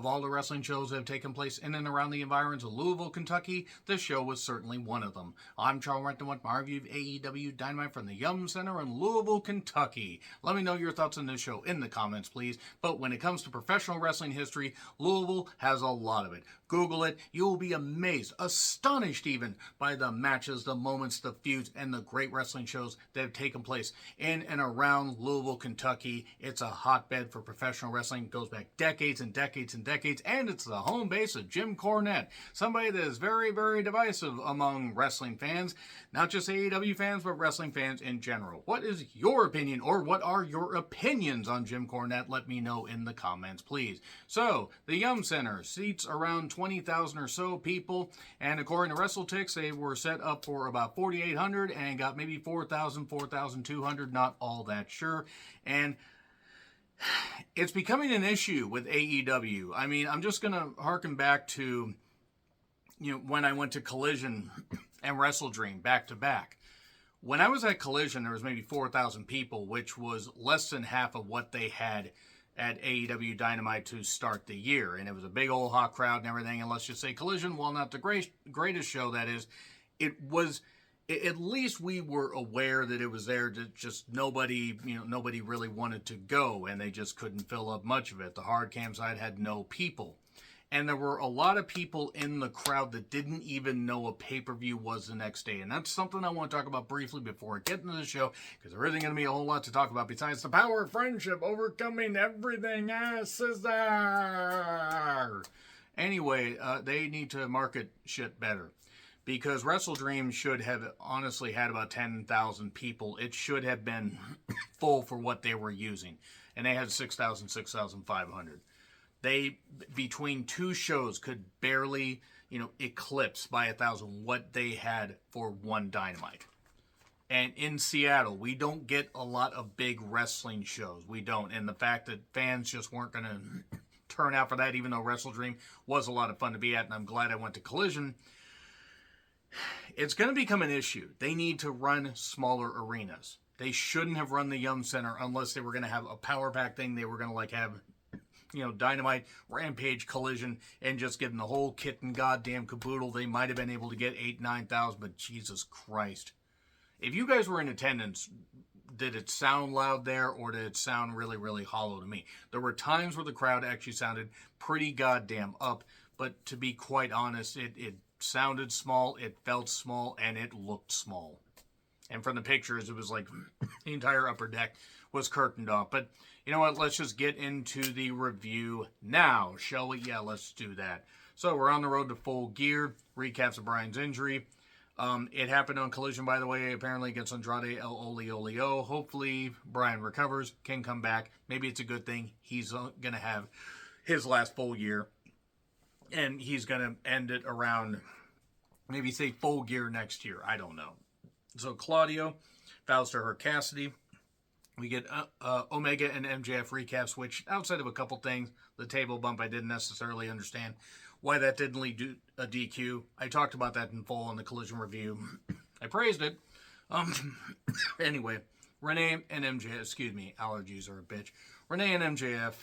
Of all the wrestling shows that have taken place in and around the environs of Louisville, Kentucky, this show was certainly one of them. I'm Charles Renton with my review of AEW Dynamite from the Yum Center in Louisville, Kentucky. Let me know your thoughts on this show in the comments, please. But when it comes to professional wrestling history, Louisville has a lot of it. Google it. You will be amazed, astonished even, by the matches, the moments, the feuds, and the great wrestling shows that have taken place in and around Louisville, Kentucky. It's a hotbed for professional wrestling. It goes back decades and decades and decades, and it's the home base of Jim Cornette, somebody that is very, very divisive among wrestling fans, not just AEW fans, but wrestling fans in general. What is your opinion, or what are your opinions on Jim Cornette? Let me know in the comments, please. So, the Yum Center seats around 20,000 or so people, and according to WrestleTix, they were set up for about 4,800 and got maybe 4,000, 4,200, not all that sure. And it's becoming an issue with AEW. I mean, I'm just going to harken back to, when I went to Collision and WrestleDream back to back. When I was at Collision, there was maybe 4,000 people, which was less than half of what they had at AEW Dynamite to start the year. And it was a big old hot crowd and everything. And let's just say Collision, while not the greatest show that is, it was, at least we were aware that it was there. Just nobody really wanted to go, and they just couldn't fill up much of it. The hard cam side had no people. And there were a lot of people in the crowd that didn't even know a pay-per-view was the next day. And that's something I want to talk about briefly before I get into the show, because there isn't going to be a whole lot to talk about besides the power of friendship overcoming everything. Scissor! Anyway, they need to market shit better. Because WrestleDream should have honestly had about 10,000 people. It should have been full for what they were using. And they had 6,000, 6,500. They, between two shows, could barely, eclipse by 1,000 what they had for one Dynamite. And in Seattle, we don't get a lot of big wrestling shows. We don't. And the fact that fans just weren't going to turn out for that, even though WrestleDream was a lot of fun to be at, and I'm glad I went to Collision, it's going to become an issue. They need to run smaller arenas. They shouldn't have run the Yum Center unless they were going to have a power pack thing. They were going to have, Dynamite, Rampage, Collision, and just getting the whole kit and goddamn caboodle. They might have been able to get 8,000, 9,000, but Jesus Christ. If you guys were in attendance, did it sound loud there, or did it sound really, really hollow to me? There were times where the crowd actually sounded pretty goddamn up, but to be quite honest, it sounded small, it felt small, and it looked small. And from the pictures, it was like the entire upper deck was curtained off. But you know what? Let's just get into the review now, shall we? Yeah, let's do that. So we're on the road to Full Gear. Recaps of Bryan's injury. It happened on Collision, by the way, apparently against Andrade El Olio. Hopefully Bryan recovers, can come back. Maybe it's a good thing. He's going to have his last full year. And he's going to end it around, maybe say Full Gear next year. I don't know. So Claudio vows to her Cassidy. We get Omega and MJF recaps, which outside of a couple things, the table bump, I didn't necessarily understand why that didn't lead to a DQ. I talked about that in full on the Collision review. I praised it. Anyway, Renee and MJF, allergies are a bitch. Renee and MJF,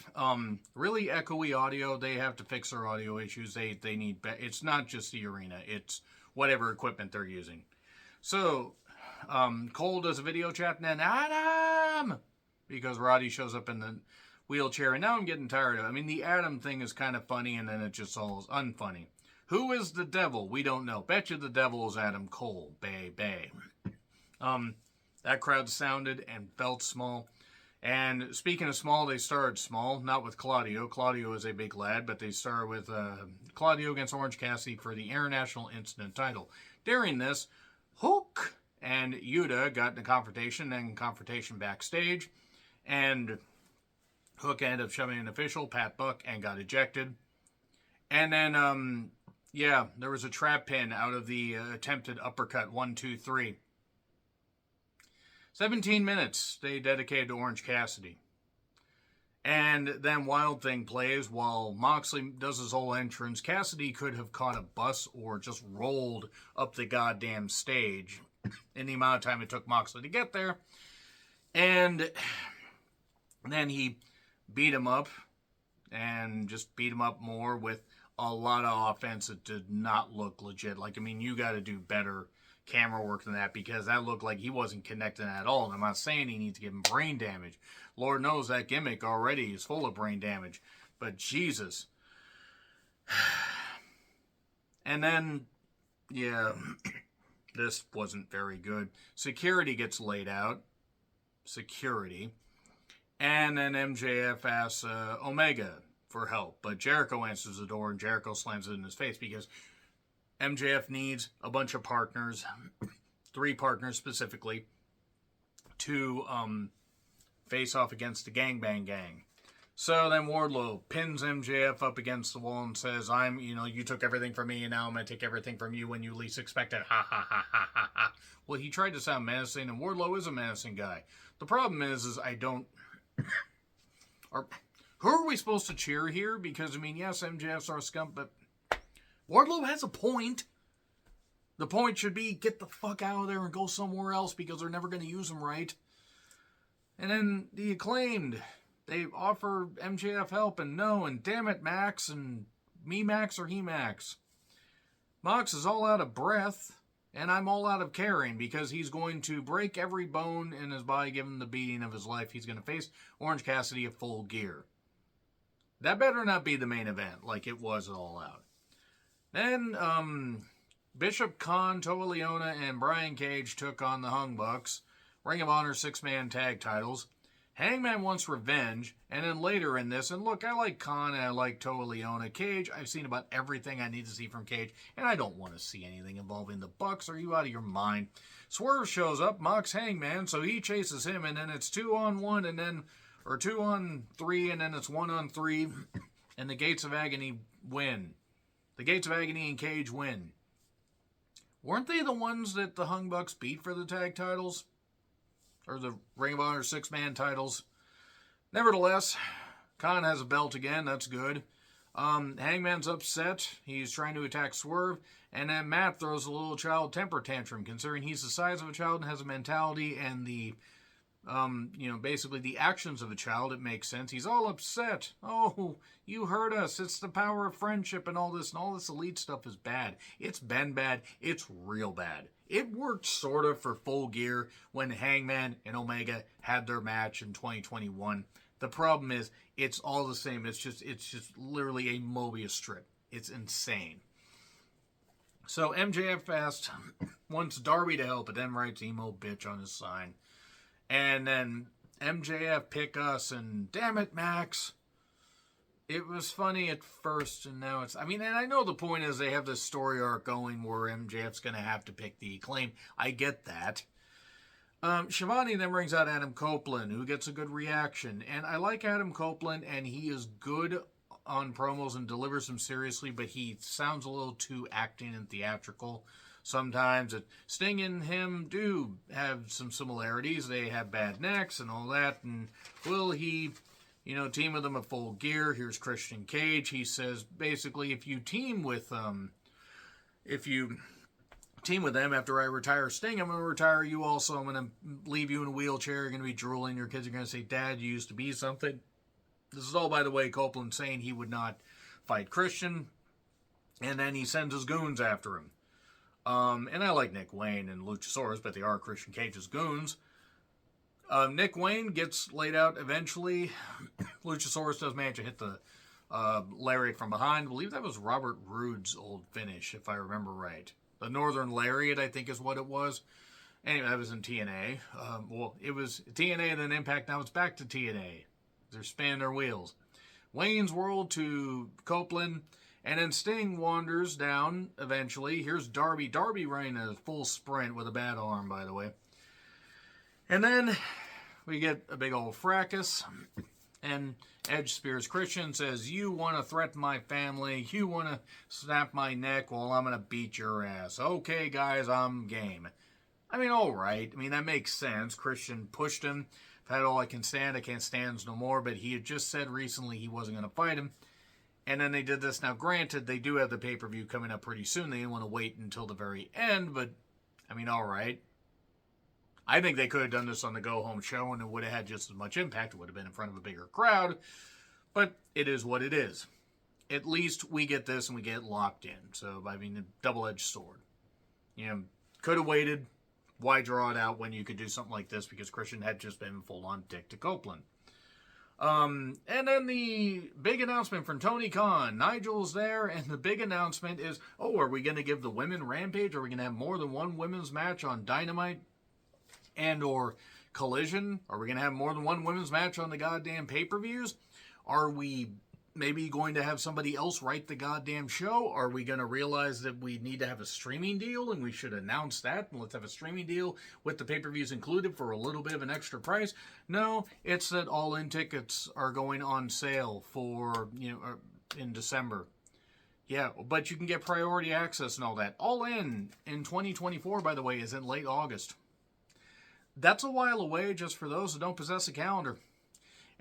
really echoey audio. They have to fix their audio issues. They need, it's not just the arena. It's whatever equipment they're using. So, Cole does a video chat, and then Adam! Because Roddy shows up in the wheelchair, and now I'm getting tired of it. I mean, the Adam thing is kind of funny, and then it just all is unfunny. Who is the devil? We don't know. Bet you the devil is Adam Cole. Bay, bay. That crowd sounded and felt small. And speaking of small, they started small, not with Claudio. Claudio is a big lad, but they started with Claudio against Orange Cassidy for the International Incident title. During this, Hook and Yuta got in a confrontation backstage, and Hook ended up shoving an official, Pat Buck, and got ejected. And then, there was a trap pin out of the attempted uppercut, 1, 2, 3. 17 minutes they dedicated to Orange Cassidy. And then Wild Thing plays while Moxley does his whole entrance. Cassidy could have caught a bus or just rolled up the goddamn stage in the amount of time it took Moxley to get there. And then he beat him up. and just beat him up more with a lot of offense that did not look legit. Like, I mean, you got to do better camera work than that, because that looked like he wasn't connecting at all. And I'm not saying he needs to give him brain damage. Lord knows that gimmick already is full of brain damage. But Jesus. And then, yeah, this wasn't very good. Security gets laid out. Security. And then MJF asks Omega for help. But Jericho answers the door, and Jericho slams it in his face because MJF needs a bunch of partners, 3 partners specifically, to face off against the Gangbang Gang. So then Wardlow pins MJF up against the wall and says, you took everything from me, and now I'm going to take everything from you when you least expect it. Ha, ha, ha, ha, ha, ha. Well, he tried to sound menacing, and Wardlow is a menacing guy. The problem is I don't... Who are we supposed to cheer here? Because, I mean, yes, MJF's our scum, but Wardlow has a point. The point should be, get the fuck out of there and go somewhere else, because they're never going to use him right. And then the Acclaimed, they offer MJF help, and no, and damn it, Max, and me Max or he Max. Mox is all out of breath, and I'm all out of caring, because he's going to break every bone in his body, give him the beating of his life. He's going to face Orange Cassidy at Full Gear. That better not be the main event, like it was All Out. Then, Bishop Khan, Toa Leona, and Brian Cage took on the Hung Bucks. Ring of Honor 6-man tag titles. Hangman wants revenge, and then later in this, and look, I like Khan and I like Toa Leona. Cage, I've seen about everything I need to see from Cage, and I don't want to see anything involving the Bucks. Are you out of your mind? Swerve shows up, mocks Hangman, so he chases him, and then it's 2-on-1, and then, or 2-on-3, and then it's 1-on-3, and the Gates of Agony win. The Gates of Agony and Cage win. Weren't they the ones that the Hung Bucks beat for the tag titles? Or the Ring of Honor 6-man titles? Nevertheless, Khan has a belt again. That's good. Hangman's upset. He's trying to attack Swerve. And then Matt throws a little child temper tantrum, considering he's the size of a child and has a mentality and the, basically the actions of a child. It makes sense. He's all upset. Oh, you hurt us. It's the power of friendship and all this elite stuff is bad. It's been bad. It's real bad. It worked sort of for Full Gear when Hangman and Omega had their match in 2021. The problem is, it's all the same. It's just literally a Mobius strip. It's insane. So MJF wants Darby to help, but then writes emo bitch on his sign. And then MJF pick us, and damn it, Max. It was funny at first, and now it's... and I know the point is they have this story arc going where MJF's going to have to pick the Acclaim. I get that. Shivani then brings out Adam Copeland, who gets a good reaction. And I like Adam Copeland, and he is good on promos and delivers them seriously, but he sounds a little too acting and theatrical. Sometimes Sting and him do have some similarities. They have bad necks and all that, and will he... team with them at Full Gear. Here's Christian Cage. He says, basically, if you team with them after I retire Sting, I'm going to retire you also. I'm going to leave you in a wheelchair. You're going to be drooling. Your kids are going to say, Dad, you used to be something. This is all, by the way, Copeland saying he would not fight Christian. And then he sends his goons after him. And I like Nick Wayne and Luchasaurus, but they are Christian Cage's goons. Nick Wayne gets laid out eventually. Luchasaurus does manage to hit the lariat from behind. I believe that was Robert Roode's old finish, if I remember right. The Northern Lariat, I think, is what it was. Anyway, that was in TNA. It was TNA and then Impact. Now it's back to TNA. They're spinning their wheels. Wayne's World to Copeland. And then Sting wanders down eventually. Here's Darby. Darby running a full sprint with a bad arm, by the way. And then we get a big old fracas, and Edge spears Christian, says, you want to threaten my family, you want to snap my neck, well, I'm going to beat your ass. Okay, guys, I'm game. All right. That makes sense. Christian pushed him. I've had all I can stand. I can't stand no more, but he had just said recently he wasn't going to fight him. And then they did this. Now, granted, they do have the pay-per-view coming up pretty soon. They didn't want to wait until the very end, but, all right. I think they could have done this on the go-home show, and it would have had just as much impact. It would have been in front of a bigger crowd. But it is what it is. At least we get this and we get it locked in. So, I mean, a double-edged sword. You know, could have waited. Why draw it out when you could do something like this? Because Christian had just been full-on dick to Copeland. And then the big announcement from Tony Khan. Nigel's there, and the big announcement is, are we going to give the women Rampage? Are we going to have more than one women's match on Dynamite and or Collision? Are we going to have more than one women's match on the goddamn pay-per-views? Are we maybe going to have somebody else write the goddamn show? Are we going to realize that we need to have a streaming deal and we should announce that and let's have a streaming deal with the pay-per-views included for a little bit of an extra price? No, it's that all-in tickets are going on sale for, in December. Yeah, but you can get priority access and all that. All in 2024, by the way, is in late August. That's a while away just for those who don't possess a calendar.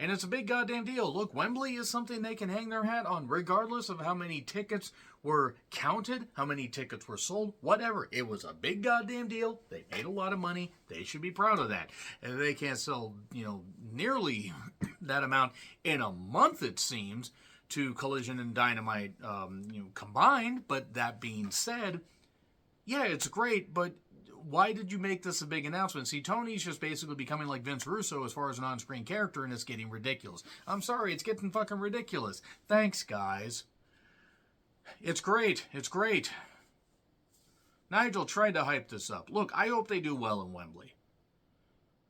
And it's a big goddamn deal. Look, Wembley is something they can hang their hat on, regardless of how many tickets were counted, how many tickets were sold, whatever. It was a big goddamn deal. They made a lot of money. They should be proud of that. And they can't sell, nearly that amount in a month, it seems, to Collision and Dynamite, combined. But that being said, yeah, it's great, but why did you make this a big announcement? See, Tony's just basically becoming like Vince Russo as far as an on-screen character, and it's getting ridiculous. I'm sorry, it's getting fucking ridiculous. Thanks, guys. It's great. It's great. Nigel tried to hype this up. Look, I hope they do well in Wembley.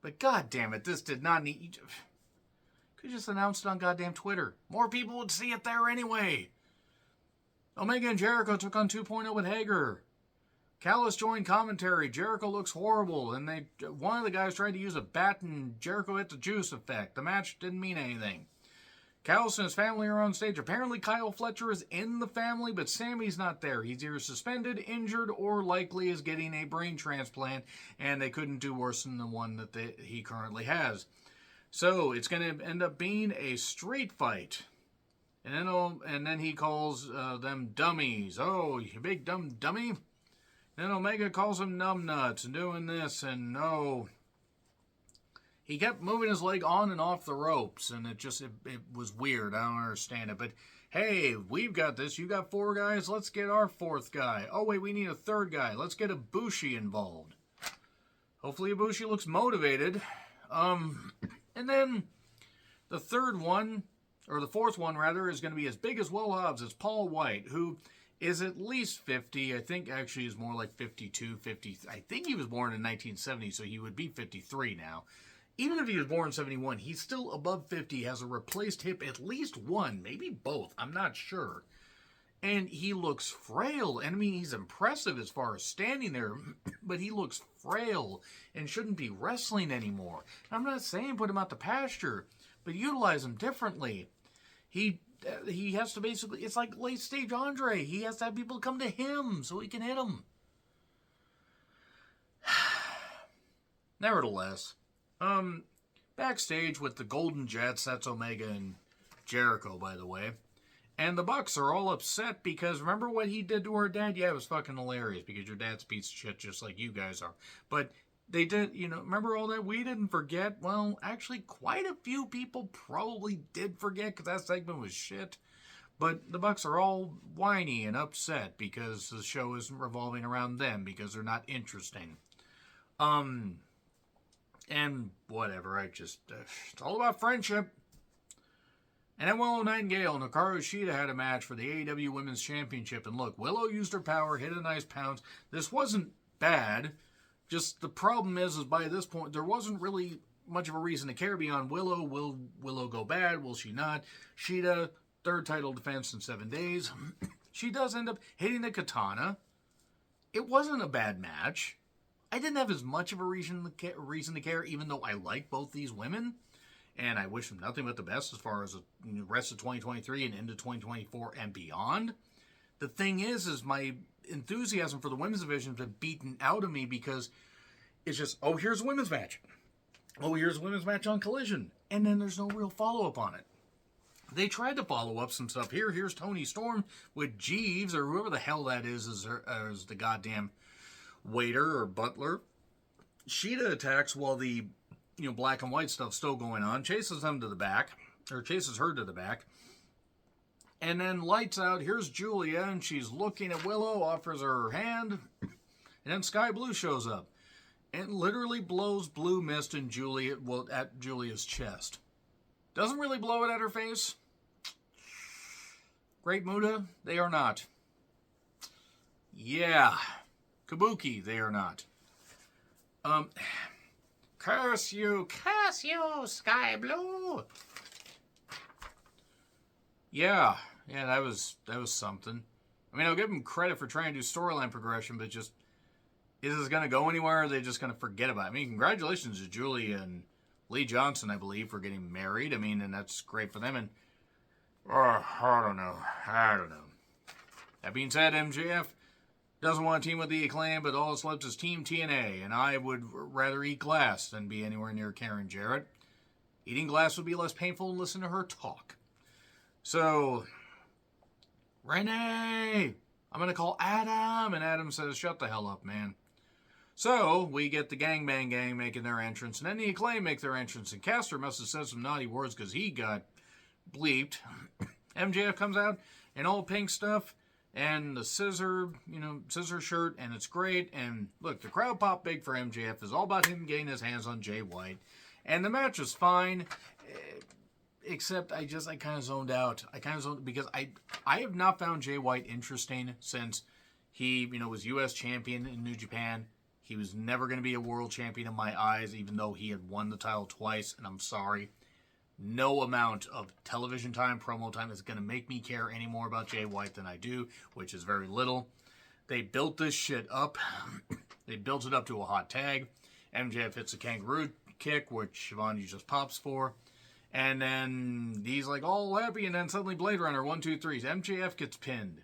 But god damn it, this did not need... Could just announced it on goddamn Twitter. More people would see it there anyway. Omega and Jericho took on 2.0 with Hager. Callis joined commentary. Jericho looks horrible, and one of the guys tried to use a bat, and Jericho hit the juice effect. The match didn't mean anything. Callis and his family are on stage. Apparently Kyle Fletcher is in the family, but Sammy's not there. He's either suspended, injured, or likely is getting a brain transplant, and they couldn't do worse than the one that he currently has. So it's going to end up being a street fight. And then he calls them dummies. Oh, you big dumb dummy. Then Omega calls him numbnuts and doing this, and he kept moving his leg on and off the ropes, and it was weird. I don't understand it, but hey, we've got this. You got 4 guys. Let's get our 4th guy. Oh wait, we need a 3rd guy. Let's get Ibushi involved. Hopefully Ibushi looks motivated. And then the 4th one rather, is going to be as big as Will Hobbs. It's Paul White, who is at least 50. I think actually is more like 52, 50. I think he was born in 1970, so he would be 53 now. Even if he was born in 71, he's still above 50, has a replaced hip, at least one, maybe both. I'm not sure. And he looks frail. And I mean, he's impressive as far as standing there, but he looks frail and shouldn't be wrestling anymore. I'm not saying put him out to pasture, but utilize him differently. He has to basically, it's like late stage Andre. He has to have people come to him so he can hit him. Nevertheless, backstage with the Golden Jets, that's Omega and Jericho, by the way. And the Bucks are all upset because remember what he did to our dad? Yeah, it was fucking hilarious because your dad's a piece of shit just like you guys are. But they did, remember all that? We didn't forget. Well, actually, quite a few people probably did forget because that segment was shit. But the Bucks are all whiny and upset because the show isn't revolving around them because they're not interesting. And whatever, it's all about friendship. And then Willow Nightingale and Hikaru Shida had a match for the AEW Women's Championship. And look, Willow used her power, hit a nice pounce. This wasn't bad. Just the problem is by this point, there wasn't really much of a reason to care beyond Willow. Will Willow go bad? Will she not? Shida, 3rd title defense in 7 days. She does end up hitting the katana. It wasn't a bad match. I didn't have as much of a reason to care, even though I like both these women. And I wish them nothing but the best as far as the rest of 2023 and into 2024 and beyond. The thing is my enthusiasm for the women's division has been beaten out of me because it's just, here's a women's match. Here's a women's match on Collision. And then there's no real follow-up on it. They tried to follow up some stuff here. Here's Tony Storm with Jeeves, or whoever the hell that is as the goddamn waiter or butler. Shida attacks while the black and white stuff's still going on, chases them to the back, or chases her to the back. And then lights out, here's Julia, and she's looking at Willow, offers her hand, and then Sky Blue shows up. And literally blows blue mist in at Julia's chest. Doesn't really blow it at her face. Great Muta, they are not. Yeah. Kabuki, they are not. Curse you, Sky Blue. Yeah, that was something. I mean, I'll give them credit for trying to do storyline progression, but just, is this going to go anywhere, or are they just going to forget about it? I mean, congratulations to Julia and Lee Johnson, I believe, for getting married. I mean, and that's great for them. And, I don't know. That being said, MJF doesn't want to team with the Acclaim, but all that's left is Team TNA, and I would rather eat glass than be anywhere near Karen Jarrett. Eating glass would be less painful than listening to her talk. So, Renee, I'm going to call Adam, and Adam says, shut the hell up, man. So, we get the Gangbang Gang making their entrance, and then the Acclaim make their entrance, and Caster must have said some naughty words because he got bleeped. MJF comes out in all pink stuff, and the scissor shirt, and it's great. And look, the crowd popped big for MJF. It's all about him getting his hands on Jay White. And the match was fine, except I kind of zoned out. Because I have not found Jay White interesting since he, was U.S. champion in New Japan. He was never going to be a world champion in my eyes, even though he had won the title twice. And I'm sorry. No amount of television time, promo time is going to make me care any more about Jay White than I do, which is very little. They built this shit up. They built it up to a hot tag. MJF hits a kangaroo kick, which Shivani just pops for. And then he's like all happy, and then suddenly Blade Runner, 1, 2, 3. MJF gets pinned.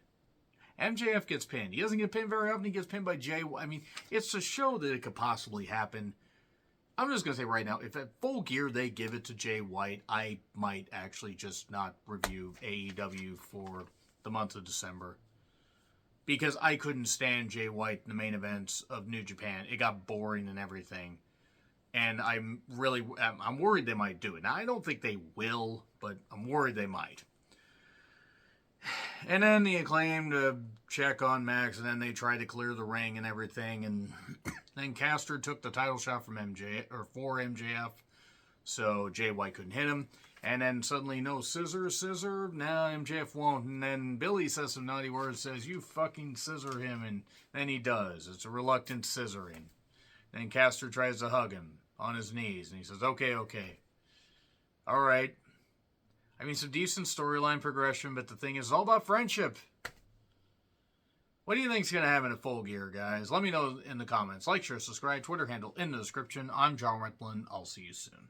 He doesn't get pinned very often. He gets pinned by Jay White. I mean, it's to show that it could possibly happen. I'm just going to say right now, if at Full Gear they give it to Jay White, I might actually just not review AEW for the month of December. Because I couldn't stand Jay White in the main events of New Japan. It got boring and everything. And I'm worried they might do it. Now, I don't think they will, but I'm worried they might. And then the Acclaim to check on Max, and then they tried to clear the ring and everything, and then Caster took the title shot from for MJF, so Jay White couldn't hit him, and then suddenly, no, scissor, now MJF won't, and then Billy says some naughty words, says, you fucking scissor him, and then he does. It's a reluctant scissoring. Then Caster tries to hug him on his knees, and he says, okay. All right. I mean, some decent storyline progression, but the thing is, it's all about friendship. What do you think's going to happen at Full Gear, guys? Let me know in the comments. Like, share, subscribe, Twitter handle in the description. I'm John Rickland. I'll see you soon.